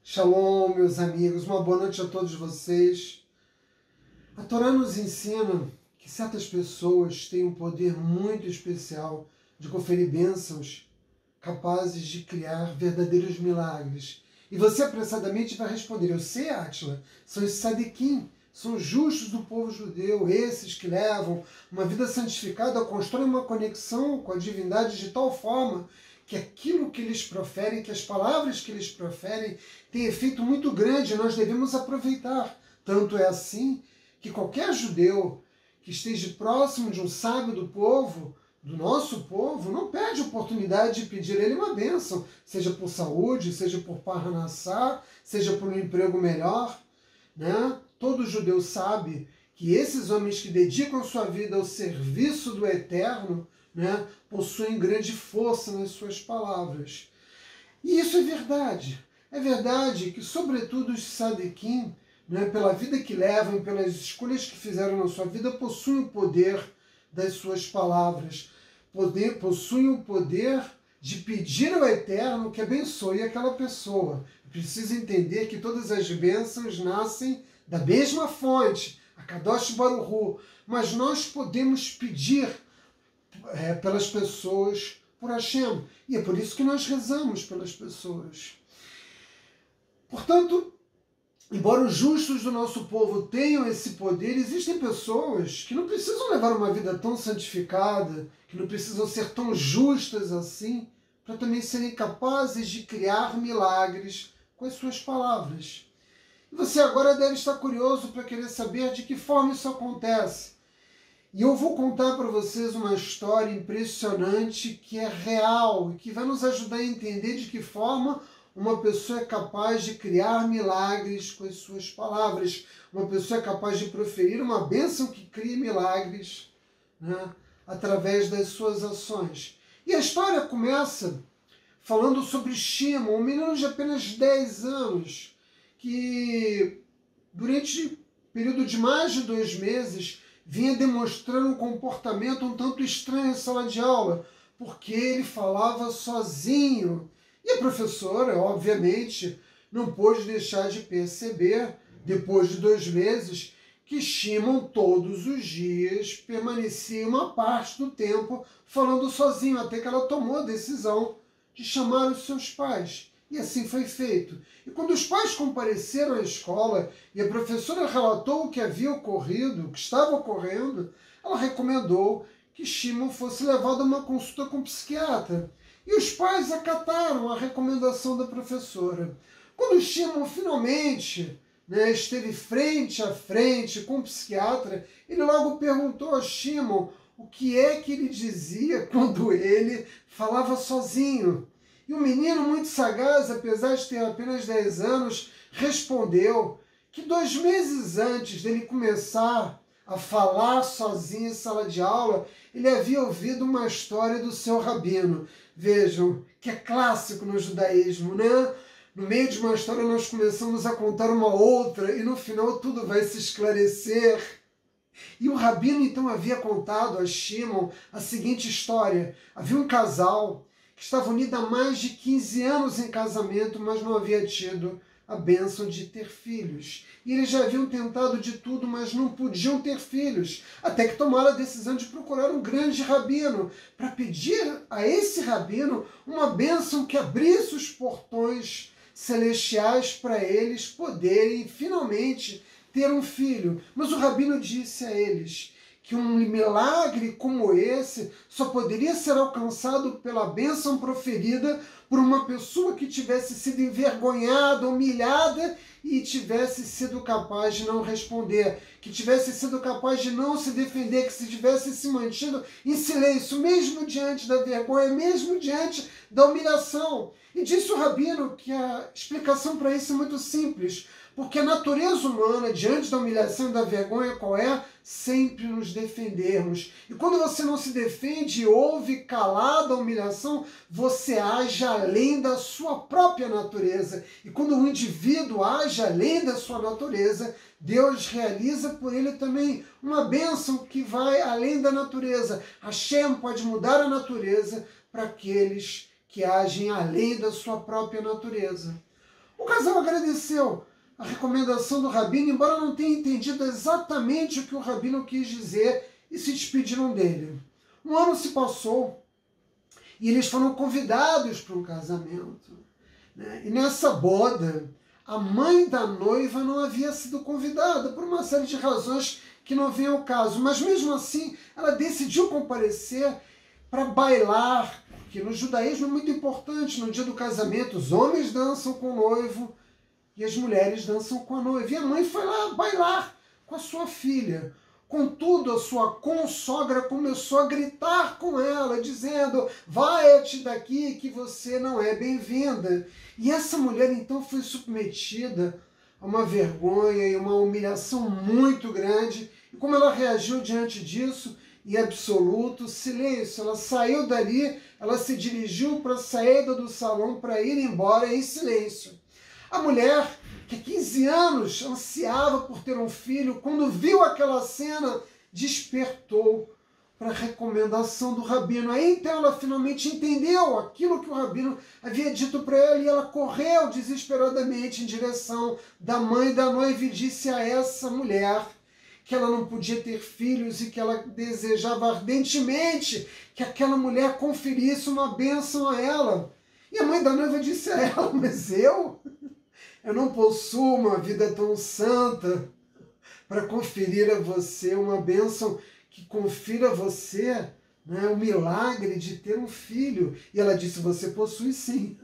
Shalom, meus amigos, uma boa noite a todos vocês. A Torá nos ensina que certas pessoas têm um poder muito especial de conferir bênçãos capazes de criar verdadeiros milagres. E você apressadamente vai responder: eu sei, Átila, são os Sadequim, são os justos do povo judeu, esses que levam uma vida santificada, constroem uma conexão com a divindade de tal forma que aquilo que eles proferem, que as palavras que eles proferem, tem efeito muito grande, nós devemos aproveitar. Tanto é assim que qualquer judeu que esteja próximo de um sábio do povo, do nosso povo, não perde a oportunidade de pedir a ele uma bênção, seja por saúde, seja por parnassá, seja por um emprego melhor, né? Todo judeu sabe que esses homens que dedicam sua vida ao serviço do Eterno, né, possuem grande força nas suas palavras. E isso é verdade. É verdade que, sobretudo, os Sadequim, né, pela vida que levam, pelas escolhas que fizeram na sua vida, possuem o poder das suas palavras. Possuem o poder de pedir ao Eterno que abençoe aquela pessoa. Precisa entender que todas as bênçãos nascem da mesma fonte, a Kadosh Baruch Hu, mas nós podemos pedir pelas pessoas por Hashem, e é por isso que nós rezamos pelas pessoas. Portanto, embora os justos do nosso povo tenham esse poder, existem pessoas que não precisam levar uma vida tão santificada, que não precisam ser tão justas assim, para também serem capazes de criar milagres com as suas palavras. E você agora deve estar curioso para querer saber de que forma isso acontece. E eu vou contar para vocês uma história impressionante que é real e que vai nos ajudar a entender de que forma uma pessoa é capaz de criar milagres com as suas palavras. Uma pessoa é capaz de proferir uma bênção que cria milagres, né, através das suas ações. E a história começa falando sobre Shimon, um menino de apenas 10 anos, que durante um período de mais de 2 meses vinha demonstrando um comportamento um tanto estranho em sala de aula, porque ele falava sozinho. E a professora, obviamente, não pôde deixar de perceber, depois de 2 meses, que Shimon todos os dias permanecia uma parte do tempo falando sozinho, até que ela tomou a decisão de chamar os seus pais. E assim foi feito. E quando os pais compareceram à escola e a professora relatou o que havia ocorrido, o que estava ocorrendo, ela recomendou que Shimon fosse levado a uma consulta com um psiquiatra. E os pais acataram a recomendação da professora. Quando Shimon finalmente, né, esteve frente a frente com o psiquiatra, ele logo perguntou a Shimon o que é que ele dizia quando ele falava sozinho. E o menino, muito sagaz, apesar de ter apenas 10 anos, respondeu que 2 meses antes dele começar a falar sozinho em sala de aula, ele havia ouvido uma história do seu rabino. Vejam, que é clássico no judaísmo, né? No meio de uma história nós começamos a contar uma outra e no final tudo vai se esclarecer. E o rabino então havia contado a Shimon a seguinte história. Havia um casal que estava unido há mais de 15 anos em casamento, mas não havia tido a bênção de ter filhos. E eles já haviam tentado de tudo, mas não podiam ter filhos, até que tomaram a decisão de procurar um grande rabino, para pedir a esse rabino uma bênção que abrisse os portões celestiais para eles poderem finalmente ter um filho. Mas o rabino disse a eles que um milagre como esse só poderia ser alcançado pela bênção proferida por uma pessoa que tivesse sido envergonhada, humilhada e tivesse sido capaz de não responder, que tivesse sido capaz de não se defender, que se tivesse se mantido em silêncio, mesmo diante da vergonha, mesmo diante da humilhação. E disse o rabino que a explicação para isso é muito simples, porque a natureza humana, diante da humilhação e da vergonha, qual é? Sempre nos defendermos. E quando você não se defende e ouve calado a humilhação, você age além da sua própria natureza. E quando o indivíduo age além da sua natureza, Deus realiza por ele também uma bênção que vai além da natureza. Hashem pode mudar a natureza para aqueles que agem além da sua própria natureza. O casal agradeceu a recomendação do rabino, embora não tenha entendido exatamente o que o rabino quis dizer, e se despediram dele. Um ano se passou e eles foram convidados para um casamento, né? E nessa boda, a mãe da noiva não havia sido convidada por uma série de razões que não vem ao caso, mas mesmo assim ela decidiu comparecer para bailar, porque no judaísmo é muito importante, no dia do casamento os homens dançam com o noivo e as mulheres dançam com a noiva. E a mãe foi lá bailar com a sua filha. Contudo, a sua consogra começou a gritar com ela, dizendo: vai-te daqui que você não é bem-vinda. E essa mulher então foi submetida a uma vergonha e uma humilhação muito grande. E como ela reagiu diante disso? Em absoluto silêncio. Ela saiu dali, ela se dirigiu para a saída do salão para ir embora em silêncio. A mulher, que há 15 anos ansiava por ter um filho, quando viu aquela cena, despertou para a recomendação do rabino. Aí então ela finalmente entendeu aquilo que o rabino havia dito para ela, e ela correu desesperadamente em direção da mãe da noiva e disse a essa mulher que ela não podia ter filhos e que ela desejava ardentemente que aquela mulher conferisse uma bênção a ela. E a mãe da noiva disse a ela: mas eu não possuo uma vida tão santa para conferir a você uma bênção que confira a você, né, o milagre de ter um filho. E ela disse: você possui sim,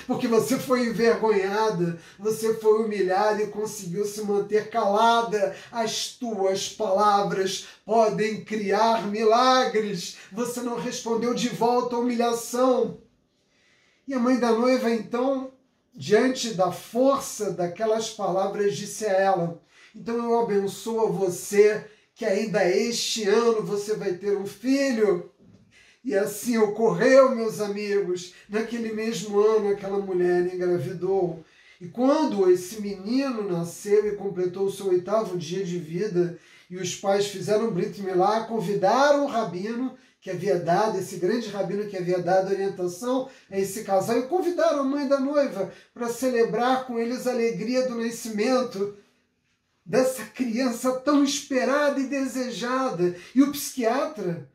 porque você foi envergonhada, você foi humilhada e conseguiu se manter calada. As tuas palavras podem criar milagres. Você não respondeu de volta à humilhação. E a mãe da noiva então, diante da força daquelas palavras, disse a ela: então eu abençoo você, que ainda este ano você vai ter um filho. E assim ocorreu, meus amigos. Naquele mesmo ano, aquela mulher engravidou. E quando esse menino nasceu e completou o seu 8º dia de vida, e os pais fizeram um Brit Milá, convidaram o rabino que havia dado, esse grande rabino que havia dado orientação a esse casal, e convidaram a mãe da noiva para celebrar com eles a alegria do nascimento dessa criança tão esperada e desejada. E o psiquiatra,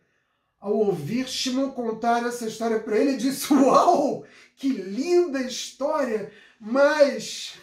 ao ouvir Shimon contar essa história para ele, disse: uau, que linda história, mas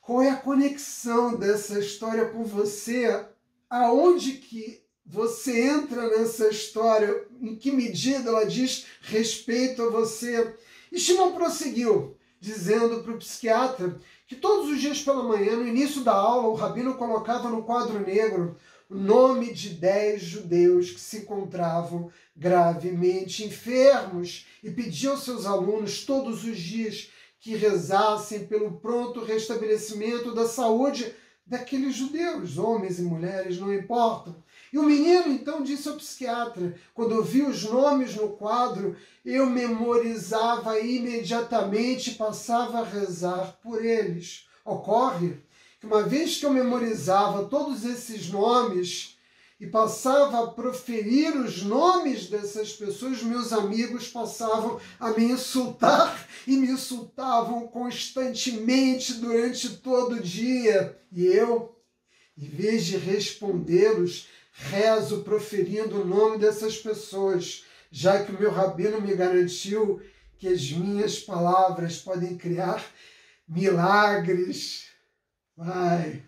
qual é a conexão dessa história com você? Aonde que você entra nessa história? Em que medida ela diz respeito a você? E Shimon prosseguiu, dizendo para o psiquiatra que todos os dias pela manhã, no início da aula, o rabino colocava no quadro negro o nome de 10 judeus que se encontravam gravemente enfermos e pedia aos seus alunos todos os dias que rezassem pelo pronto restabelecimento da saúde daqueles judeus, homens e mulheres, não importam. E o menino então disse ao psiquiatra: quando eu vi os nomes no quadro, eu memorizava imediatamente e passava a rezar por eles. Ocorre que uma vez que eu memorizava todos esses nomes e passava a proferir os nomes dessas pessoas, meus amigos passavam a me insultar e me insultavam constantemente durante todo o dia. E eu, em vez de respondê-los, rezo proferindo o nome dessas pessoas, já que o meu rabino me garantiu que as minhas palavras podem criar milagres. Vai.